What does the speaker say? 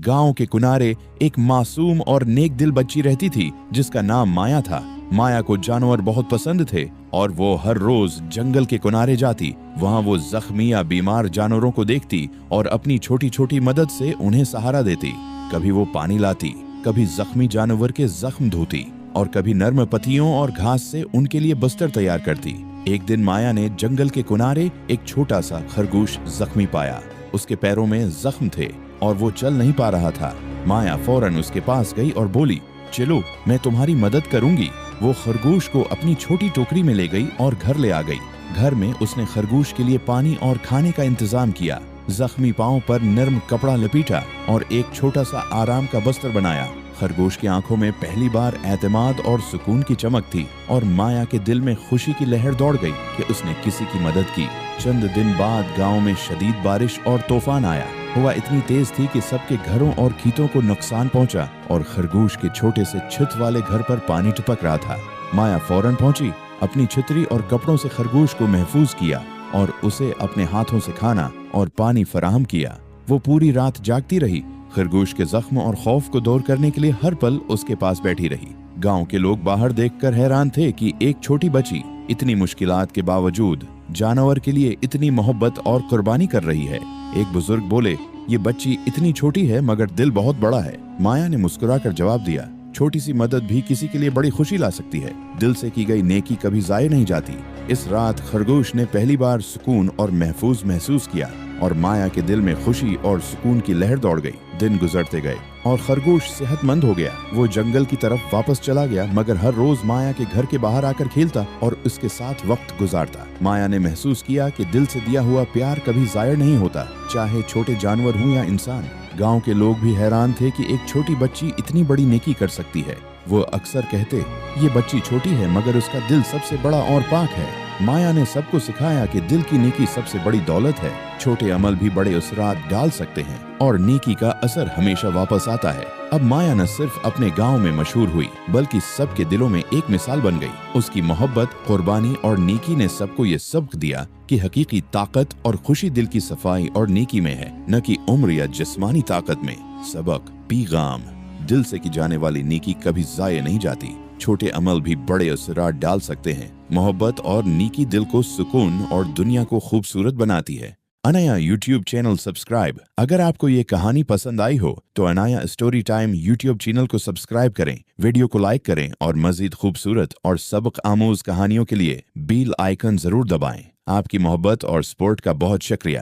गांव के किनारे एक मासूम और नेक दिल बच्ची रहती थी जिसका नाम माया था। माया को जानवर बहुत पसंद थे और वो हर रोज जंगल के किनारे जाती। वहाँ वो जख्मी या बीमार जानवरों को देखती और अपनी छोटी छोटी मदद से उन्हें सहारा देती। कभी वो पानी लाती, कभी जख्मी जानवर के जख्म धोती और कभी नर्म पत्तियों और घास से उनके लिए बस्तर तैयार करती। एक दिन माया ने जंगल के किनारे एक छोटा सा खरगोश जख्मी पाया। उसके पैरों में जख्म थे और वो चल नहीं पा रहा था। माया फौरन उसके पास गई और बोली, चलो मैं तुम्हारी मदद करूंगी। वो खरगोश को अपनी छोटी टोकरी में ले गई और घर ले आ गई। घर में उसने खरगोश के लिए पानी और खाने का इंतजाम किया। जख्मी पांव पर नरम कपड़ा लपेटा और एक छोटा सा आराम का बस्तर बनाया। खरगोश की आंखों में पहली बार एतमाद और सुकून की चमक थी और माया के दिल में खुशी की लहर दौड़ गई कि उसने किसी की मदद की। चंद दिन बाद गांव में शदीद बारिश और तूफान आया। हवा इतनी तेज थी कि सबके घरों और खेतों को नुकसान पहुंचा और खरगोश के छोटे से छत वाले घर पर पानी टपक रहा था। माया फौरन पहुंची, अपनी छतरी और कपड़ों से खरगोश को महफूज किया और उसे अपने हाथों से खाना और पानी फराहम किया। वो पूरी रात जागती रही, खरगोश के जख्म और खौफ को दूर करने के लिए हर पल उसके पास बैठी रही। गांव के लोग बाहर देखकर हैरान थे कि एक छोटी बच्ची इतनी मुश्किलात के बावजूद जानवर के लिए इतनी मोहब्बत और कुर्बानी कर रही है। एक बुजुर्ग बोले, ये बच्ची इतनी छोटी है मगर दिल बहुत बड़ा है। माया ने मुस्कुराकर जवाब दिया, छोटी सी मदद भी किसी के लिए बड़ी खुशी ला सकती है। दिल से की गई नेकी कभी जाया नहीं जाती। इस रात खरगोश ने पहली बार सुकून और महफूज महसूस किया और माया के दिल में खुशी और सुकून की लहर दौड़ गई। दिन गुजरते गए और खरगोश सेहतमंद हो गया। वो जंगल की तरफ वापस चला गया मगर हर रोज माया के घर के बाहर आकर खेलता और उसके साथ वक्त गुजारता। माया ने महसूस किया कि दिल से दिया हुआ प्यार कभी जाया नहीं होता, चाहे छोटे जानवर हों या इंसान। गांव के लोग भी हैरान थे कि एक छोटी बच्ची इतनी बड़ी नेकी कर सकती है। वो अक्सर कहते, ये बच्ची छोटी है मगर उसका दिल सबसे बड़ा और पाक है। माया ने सबको सिखाया कि दिल की नेकी सबसे बड़ी दौलत है। छोटे अमल भी बड़े असरात डाल सकते हैं और नेकी का असर हमेशा वापस आता है। अब माया न सिर्फ अपने गांव में मशहूर हुई बल्कि सबके दिलों में एक मिसाल बन गई। उसकी मोहब्बत, कुर्बानी और नेकी ने सबको ये सबक दिया कि हकीकी ताकत और खुशी दिल की सफाई और नेकी में है, न कि उम्र या जिस्मानी ताकत में। सबक, पैगाम, दिल से की जाने वाली नेकी कभी जाया नहीं जाती। छोटे अमल भी बड़े असरात डाल सकते हैं। मोहब्बत और नेकी दिल को सुकून और दुनिया को खूबसूरत बनाती है। Anaya YouTube channel subscribe. अगर आपको ये कहानी पसंद आई हो तो Anaya story time YouTube channel को सब्सक्राइब करें, वीडियो को लाइक करें और मजीद खूबसूरत और सबक आमोज कहानियों के लिए बेल आइकन जरूर दबाएं। आपकी मोहब्बत और सपोर्ट का बहुत शुक्रिया।